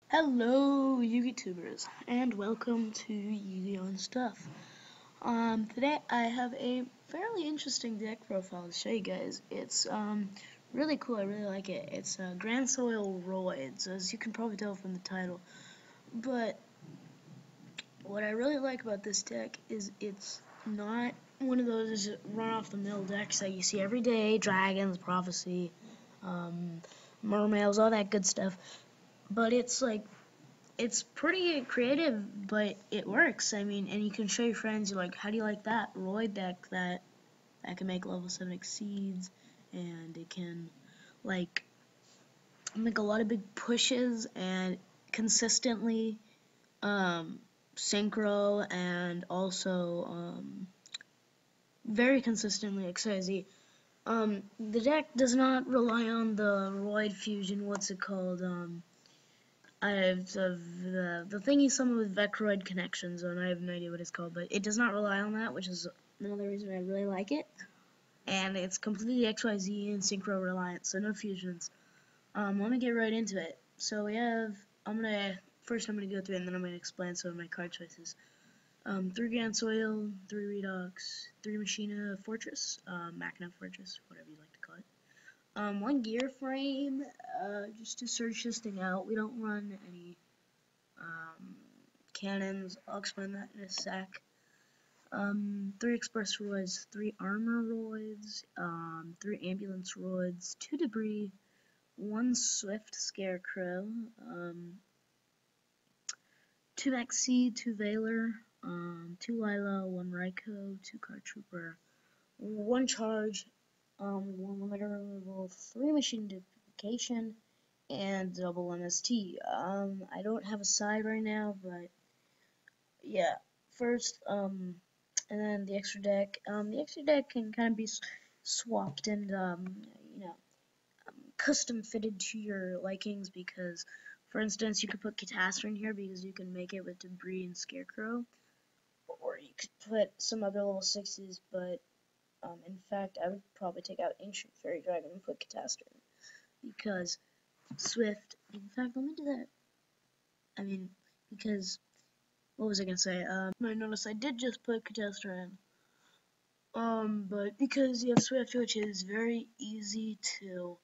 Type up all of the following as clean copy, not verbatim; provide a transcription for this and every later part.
Hello, YouTubers, and welcome to Yu-Gi-Oh! And Stuff. Today I have a fairly interesting deck profile to show you guys. It's really cool. I really like it. It's Grandsoil Roids, as you can probably tell from the title. But what I really like about this deck is it's not one of those run-off-the-mill decks that you see every day. Dragons, Prophecy, Mermails, all that good stuff. But it's pretty creative, but it works. I mean, and you can show your friends, you're like, how do you like that roid deck that can make level 7 exceeds, and it can, like, make a lot of big pushes, and consistently, synchro, and also, very consistently XYZ. The deck does not rely on the roid fusion, what's it called, I have the thing you summon with Vechroid Connection Zone. I have no idea what it's called, but it does not rely on that, which is another reason I really like it. And it's completely XYZ and synchro reliant, so no fusions. Let me get right into it. So we have, I'm gonna go through it, and then I'm gonna explain some of my card choices. 3 Grandsoil, 3 Redox, 3 Machina Fortress, Machina Fortress, whatever you like to call it. 1 gear frame, just to search this thing out. We don't run any cannons. I'll explain that in a sec. 3 express roids, 3 armor roids, 3 ambulance roids, 2 debris, 1 swift scarecrow, 2 Maxi, 2 Veiler, 2 Lila, 1 Raikou, 2 card trooper, 1 charge, 1 limiter removal, 3 machine duplication, and double MST. I don't have a side right now, but yeah. First, and then the extra deck. The extra deck can kind of be swapped and you know, custom fitted to your likings because, for instance, you could put Catastrophe in here because you can make it with Debris and Scarecrow, or you could put some other level 6s, but in fact, I would probably take out Ancient Fairy Dragon and put Catastrophe because Swift. In fact, let me do that. I mean, because what was I gonna say? I noticed I did just put Catastrophe in. But because you have Swift, which is very easy to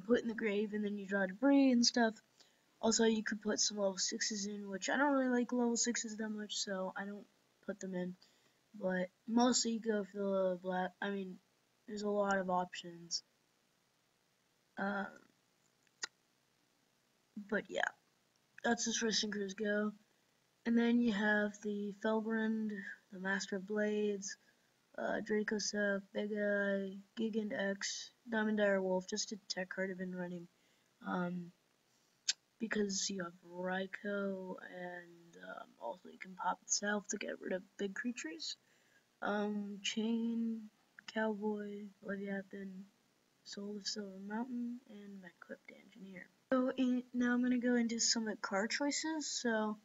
put in the grave, and then you draw debris and stuff. Also, you could put some level 6s in, which I don't really like level 6s that much, so I don't put them in. But mostly you go for the black. I mean, there's a lot of options. Uh, but yeah, that's as far as synchros go. And then you have the Felgrand, the Master of Blades, Draco Sept, Big Eye, Gigant X, Diamond Dire Wolf, just a tech card I've been running. Because you have Raikou, and also you can pop itself to get rid of big creatures. Chain, Cowboy, Leviathan, Soul of Silver Mountain, and Equipped Engineer. So now I'm going to go into some of the card choices. So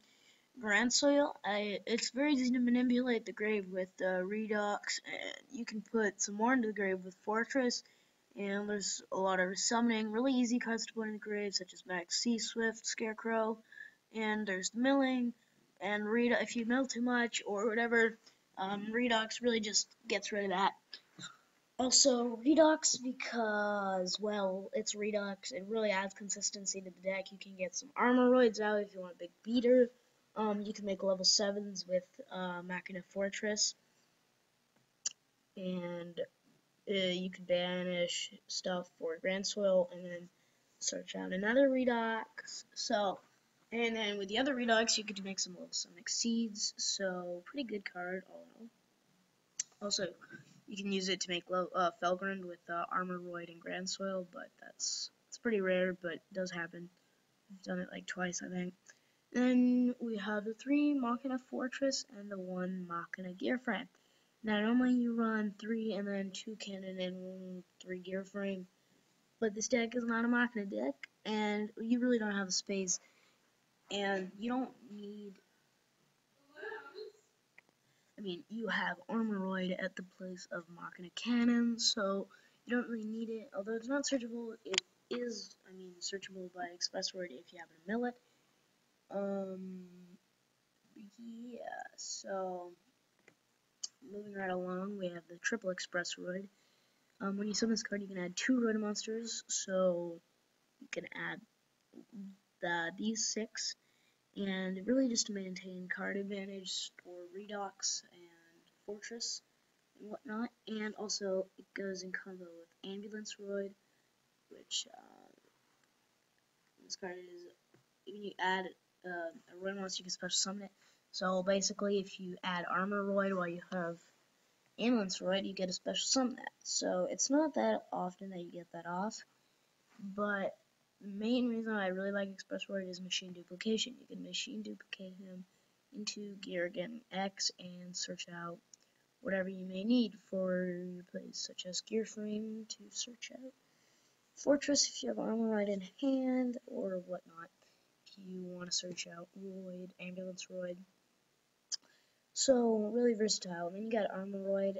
Grandsoil, it's very easy to manipulate the grave with Redox, and you can put some more into the grave with Fortress, and there's a lot of summoning, really easy cards to put in the grave, such as Max C, Swift, Scarecrow, and there's the milling, and if you mill too much or whatever, Redox really just gets rid of that. Also, Redox, because, well, it's Redox, it really adds consistency to the deck. You can get some armor roids out if you want a big beater. You can make level 7s with Machina Fortress, and you can banish stuff for Grandsoil, and then search out another Redox. So, and then with the other Redox, you could make some level 7 exceeds, so pretty good card all in all. Also, you can use it to make Felgrand with Armor Roid and Grandsoil, but it's pretty rare, but it does happen. I've done it like twice, I think. Then we have the 3 Machina Fortress and the 1 Machina Gear Frame. Now, normally you run 3 and then 2 cannon and 3 gear frame, but this deck is not a Machina deck, and you really don't have the space, and you don't need. I mean, you have Armoroid at the place of Machina Cannon, so you don't really need it. Although it's not searchable, it is, I mean, searchable by Express Roid if you happen to mill it. Yeah, so moving right along, we have the triple express roid. When you summon this card, you can add 2 roid monsters, so you can add these 6, and really just to maintain card advantage for Redox and Fortress and whatnot, and also it goes in combo with Ambulance Roid, which this card is, when you add a roid monster, you can special summon it. So basically, if you add Armor Roid while you have Ambulance Roid, you get a special summon that. So it's not that often that you get that off, but the main reason I really like Express Roid is machine duplication. You can machine duplicate him into Gear again X and search out whatever you may need for your plays, such as Gear Frame to search out Fortress if you have Armor Roid in hand or whatnot. If you want to search out Roid, Ambulance Roid. So really versatile. And then you got Armor Roid.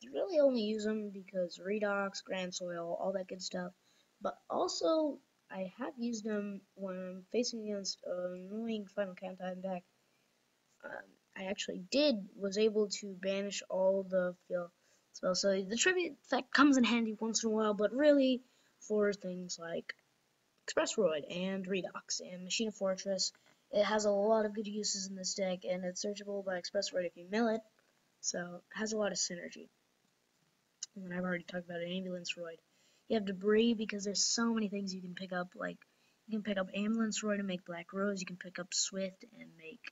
You really only use them because Redox, Grandsoil, all that good stuff. But also, I have used them when I'm facing against an annoying Final Countdown deck. I actually was able to banish all the field spells. So the tribute effect comes in handy once in a while, but really for things like Express Roid and Redox and Machine Fortress, it has a lot of good uses in this deck, and it's searchable by Express Roid if you mill it, so it has a lot of synergy. And I've already talked about an Ambulance Roid. You have Debris because there's so many things you can pick up, like you can pick up Ambulance Roid and make Black Rose, you can pick up Swift and make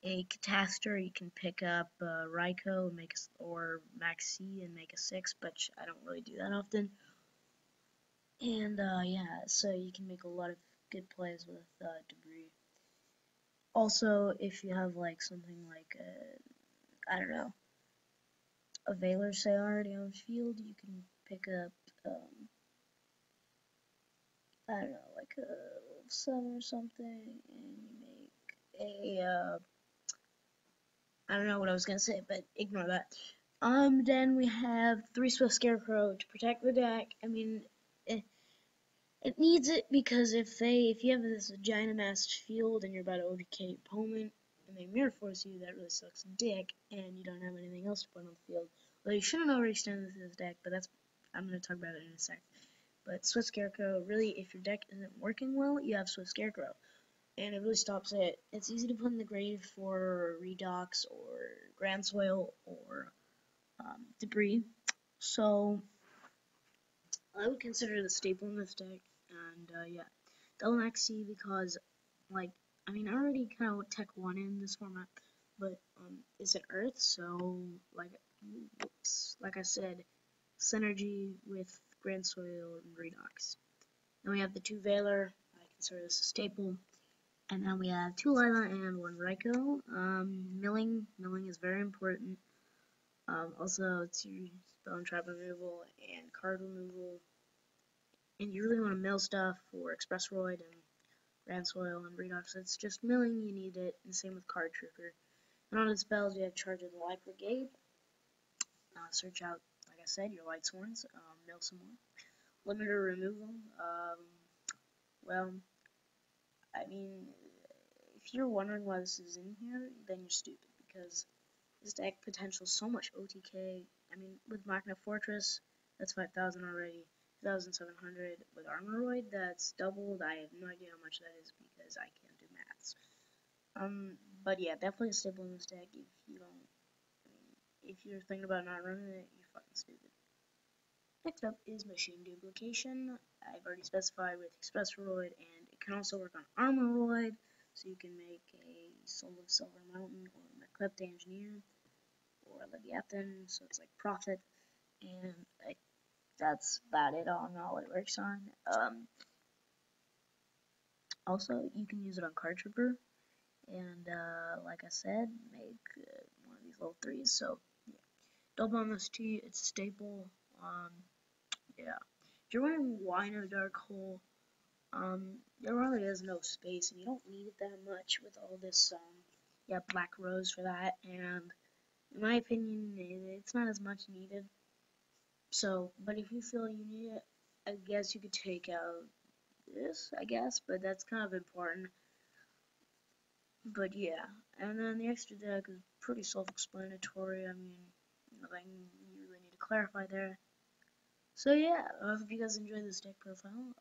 a Catastor, you can pick up Raikou and make or Maxi and make a 6, but I don't really do that often. And yeah, so you can make a lot of good plays with Debris. Also, if you have like something like I don't know, a Veiler say already on field, you can pick up I don't know, like a 7 or something, and you make a I don't know what I was gonna say, but ignore that. Then we have 3 Swift Scarecrow to protect the deck. I mean, it needs it because if you have this giant amassed field and you're about to OTK opponent and they mirror force you, that really sucks dick, and you don't have anything else to put on the field. Well, you shouldn't overextend this deck, but I'm gonna talk about it in a sec. But Swift Scarecrow, really, if your deck isn't working well, you have Swift Scarecrow, and it really stops it. It's easy to put in the grave for Redox or Grandsoil or Debris, so I would consider it a staple in this deck. And yeah, Double Maxi because, like, I mean, I already kind of Tech 1 in this format, but it's an Earth, so like I said, synergy with Grandsoil and Redox. Then we have the 2 Veiler. I consider this a staple. And then we have 2 Lila and 1 Raikou. Milling is very important. Also, it's your spell and trap removal and card removal. And you really want to mill stuff for Express Roid and Grandsoil and Redox. It's just milling, you need it, and same with Card Trooper. And on the spells, you have Charge of the Light Brigade. Search out, like I said, your Light Sworns, mill some more. Limiter removal. Well, I mean, if you're wondering why this is in here, then you're stupid, because this deck potential so much OTK. I mean, with Machina Fortress, that's 5,000 already. 2,700 with Armor Roid, that's doubled. I have no idea how much that is because I can't do maths. But yeah, definitely a staple in this deck. If you don't, I mean, if you're thinking about not running it, you're fucking stupid. Next up is Machine Duplication. I've already specified with Express Roid, and it can also work on Armor Roid, so you can make a Soul of Silver Mountain or Maclipta Engineer or Leviathan, so it's like Prophet, and that's about it on all it works on. Also, you can use it on Card Trooper, and like I said, make one of these level 3s, so yeah. Double MST, it's a staple. Yeah. If you're running Wino Dark Hole, there really is no space, and you don't need it that much with all this, yeah, Black Rose for that, and in my opinion, it's not as much needed. So, but if you feel you need it, I guess you could take out this, I guess, but that's kind of important. But yeah, and then the extra deck is pretty self-explanatory. I mean, nothing you really need to clarify there. So yeah, I hope you guys enjoyed this deck profile.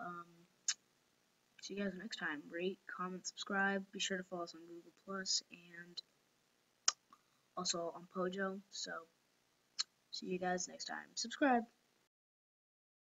See you guys next time. Rate, comment, subscribe. Be sure to follow us on Google Plus and also on Pojo. So see you guys next time. Subscribe.